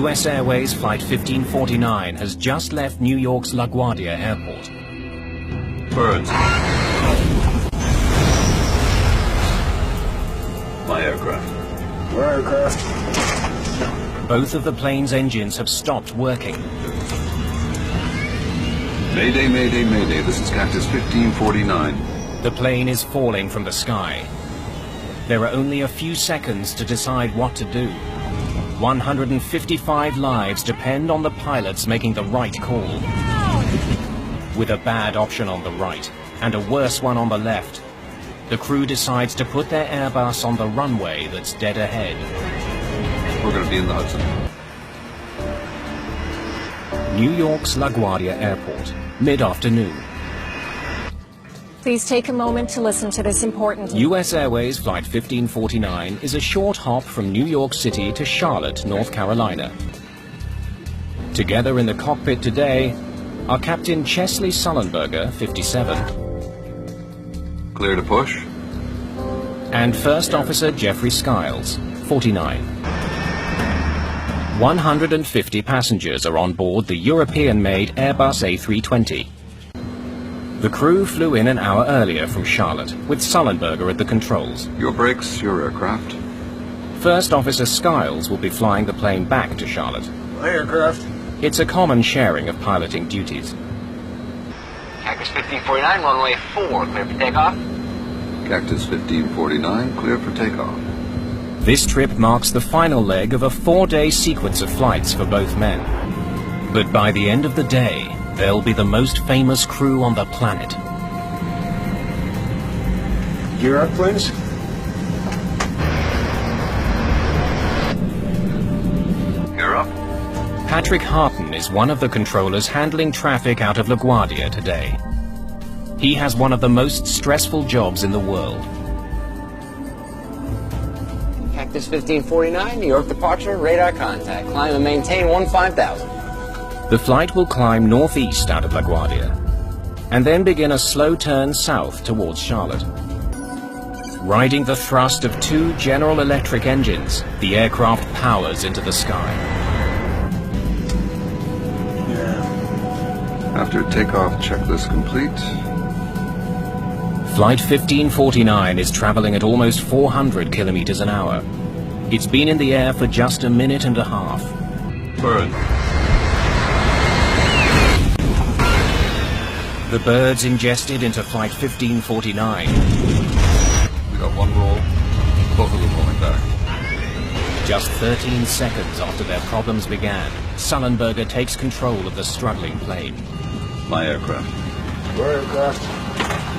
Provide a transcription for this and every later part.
U.S. Airways Flight 1549 has just left New York's LaGuardia Airport. Birds. My aircraft. Your aircraft. Both of the plane's engines have stopped working. Mayday, mayday, mayday. This is Cactus 1549. The plane is falling from the sky. There are only a few seconds to decide what to do. 155 lives depend on the pilots making the right call. With a bad option on the right and a worse one on the left, the crew decides to put their Airbus on the runway that's dead ahead. We're going to be in the Hudson. New York's LaGuardia Airport, mid-afternoon. Please take a moment to listen to this important... U.S. Airways Flight 1549 is a short hop from New York City to Charlotte, North Carolina. Together in the cockpit today are Captain Chesley Sullenberger, 57. Clear to push. And First Officer Jeffrey Skiles, 49. 150 passengers are on board the European-made Airbus A320. The crew flew in an hour earlier from Charlotte, with Sullenberger at the controls. Your brakes, your aircraft. First Officer Skiles will be flying the plane back to Charlotte. My aircraft. It's a common sharing of piloting duties. Cactus 1549, runway 4, clear for takeoff. Cactus 1549, clear for takeoff. This trip marks the final leg of a 4-day sequence of flights for both men. But by the end of the day, they'll be the most famous crew on the planet. Gear up, please. Gear up. Patrick Harton is one of the controllers handling traffic out of LaGuardia today. He has one of the most stressful jobs in the world. Cactus 1549, New York departure, radar contact. Climb and maintain 15,000. The flight will climb northeast out of LaGuardia, and then begin a slow turn south towards Charlotte. Riding the thrust of 2 General Electric engines, the aircraft powers into the sky. After takeoff checklist complete. Flight 1549 is traveling at almost 400 kilometers an hour. It's been in the air for just a minute and a half. Bird. The birds ingested into Flight 1549. We got one roll. Both of them rolling back. Just 13 seconds after their problems began, Sullenberger takes control of the struggling plane. My aircraft. Your aircraft.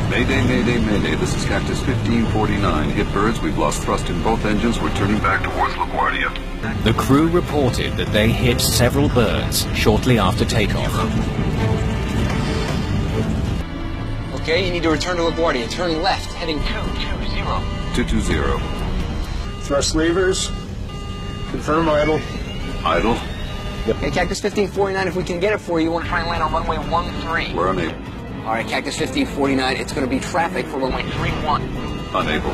Mayday, mayday, mayday. This is Cactus 1549. Hit birds. We've lost thrust in both engines. We're turning back towards LaGuardia. The crew reported that they hit several birds shortly after takeoff. Okay, you need to return to LaGuardia. Turn left, heading 220. 220. Thrust levers. Confirm idle. Idle. Okay, Cactus 1549, if we can get it for you, you want to try and land on runway 13. We're unable. All right, Cactus 1549, it's going to be traffic for runway 31. Unable.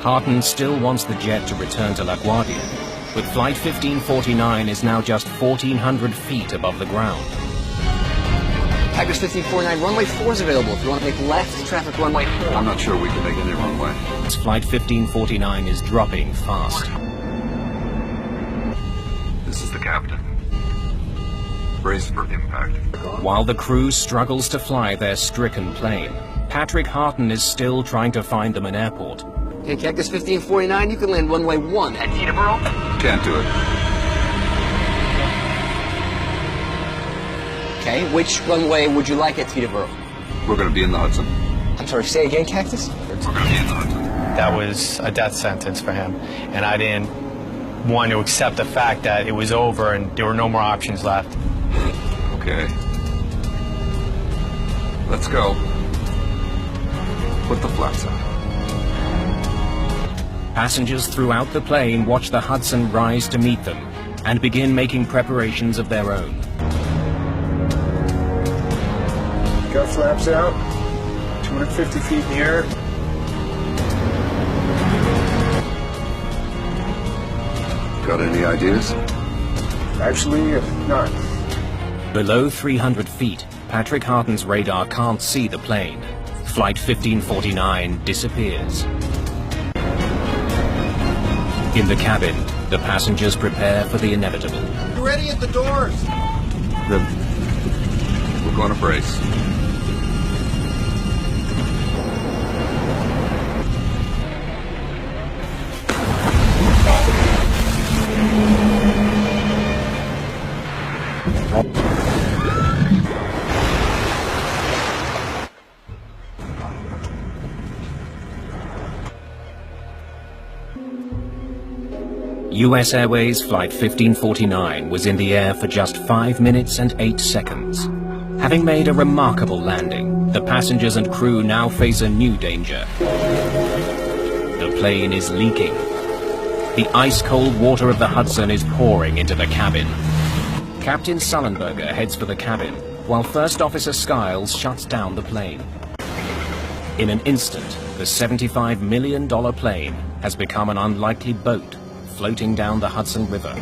Harton still wants the jet to return to LaGuardia, but Flight 1549 is now just 1,400 feet above the ground. Cactus 1549, runway 4 is available if you want to make left, traffic runway 4. I'm not sure we can make any runway. Flight 1549 is dropping fast. This is the captain. Brace for impact. While the crew struggles to fly their stricken plane, Patrick Harton is still trying to find them an airport. Okay, Cactus 1549, you can land runway 1 at Teterboro. Can't do it. Okay, which runway would you like at Teterboro? We're going to be in the Hudson. I'm sorry, say again, Cactus? We're going to be in the Hudson. That was a death sentence for him, and I didn't want to accept the fact that it was over and there were no more options left. Okay. Let's go. Put the flaps on. Passengers throughout the plane watch the Hudson rise to meet them and begin making preparations of their own. Got flaps out. 250 feet in the air. Got any ideas? Actually, none. Below 300 feet, Patrick Harton's radar can't see the plane. Flight 1549 disappears. In the cabin, the passengers prepare for the inevitable. Ready at the doors. Good. We're going to brace. US Airways Flight 1549 was in the air for just 5 minutes and 8 seconds. Having made a remarkable landing, the passengers and crew now face a new danger. The plane is leaking. The ice-cold water of the Hudson is pouring into the cabin. Captain Sullenberger heads for the cabin, while First Officer Skiles shuts down the plane. In an instant, the $75 million plane has become an unlikely boat floating down the Hudson River.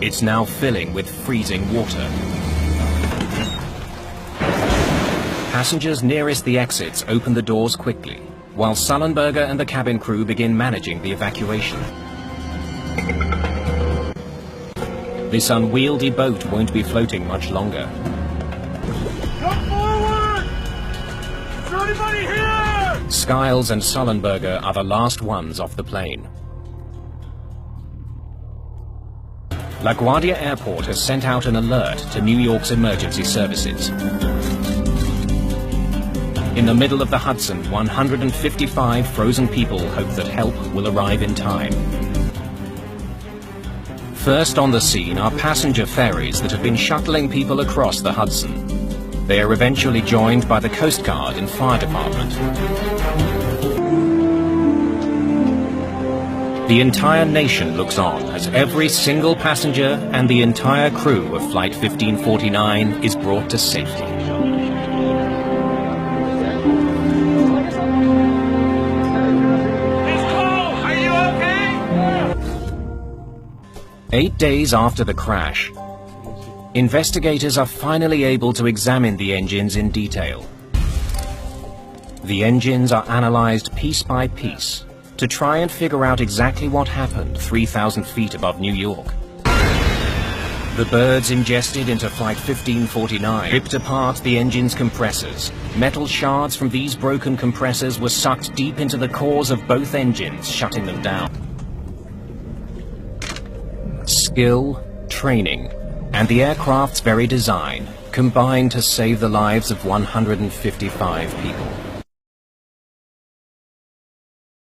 It's now filling with freezing water. Passengers nearest the exits open the doors quickly, while Sullenberger and the cabin crew begin managing the evacuation. This unwieldy boat won't be floating much longer. Come forward! Is there anybody here? Skiles and Sullenberger are the last ones off the plane. LaGuardia Airport has sent out an alert to New York's emergency services. In the middle of the Hudson, 155 frozen people hope that help will arrive in time. First on the scene are passenger ferries that have been shuttling people across the Hudson. They are eventually joined by the Coast Guard and Fire Department. The entire nation looks on as every single passenger and the entire crew of Flight 1549 is brought to safety. It's Cole! Are you okay? 8 days after the crash, investigators are finally able to examine the engines in detail. The engines are analyzed piece by piece to try and figure out exactly what happened 3,000 feet above New York. The birds ingested into Flight 1549 ripped apart the engine's compressors. Metal shards from these broken compressors were sucked deep into the cores of both engines, shutting them down. Skill, training, and the aircraft's very design combined to save the lives of 155 people.